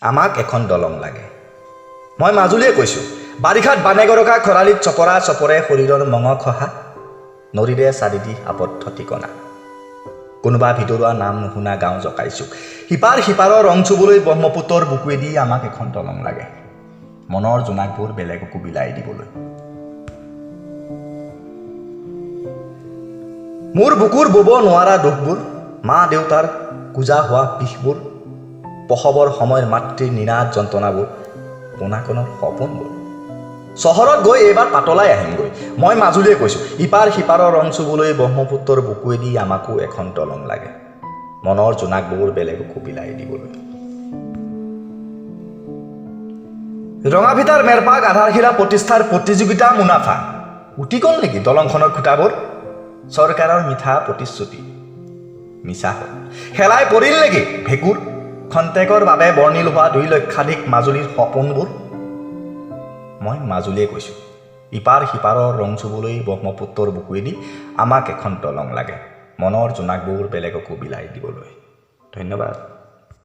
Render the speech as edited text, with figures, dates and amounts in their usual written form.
আমাক এখন দলং লাগে মই মাজুলীয়ে কৈছোঁ বাৰিষাত বানে গৰকা খৰালিত চপৰা চপৰে শৰীৰৰ মঙ খহা নদীৰে চাৰিদি আবদ্ধ ঠিকনা কোনোবা ভিতৰুৱা নাম নুশুনা গাঁও জকাইছোঁ সিপাৰৰ ৰং চুবলৈ ব্ৰহ্মপুত্ৰৰ বুকুৱেদি আমাক এখন দলং লাগে মনৰ জোনাকবোৰ বেলেগকো বিলাই দিবলৈ মোৰ বুকুৰ বব নোৱাৰা দুখবোৰ মা দেউতাৰ কোজা হোৱা বিষবোৰ প্ৰসৱৰ সময়ৰ মাতৃৰ নিনাদ যন্ত্ৰণাবোৰ পোনাকণৰ সপোনবোৰ চহৰত গৈ এইবাৰ পাতলাই আহিমগৈ মই মাজুলীয়ে কৈছোঁ সিপাৰৰ ৰং চুবলৈ ব্ৰহ্মপুত্ৰৰ বুকুৱেদি আমাকো এখন দলং লাগে মনৰ জোনাকবোৰ বেলেগকো বিলাই দিবলৈ ৰঙাভিতাৰ মেৰপাক আধাৰশিলা প্ৰতিষ্ঠাৰ প্ৰতিযোগিতা মুনাফা উটি গ'ল নেকি দলংখনৰ খুঁটাবোৰ চৰকাৰৰ মিঠা প্ৰতিশ্ৰুতি মিছা হ'ল হেলাই পৰিল নেকি ভেঁকুৰ খন্তেকৰ বাবে বৰ্ণিল হোৱা 2 লক্ষাধিক মাজুলীৰ সপোনবোৰ মই মাজুলীয়ে কৈছোঁ সিপাৰৰ ৰং চুবলৈ ব্ৰহ্মপুত্ৰৰ বুকুৱেদি আমাক এখন দলং লাগে মনৰ জোনাকবোৰ বেলেগকো বিলাই দিবলৈ ধন্যবাদ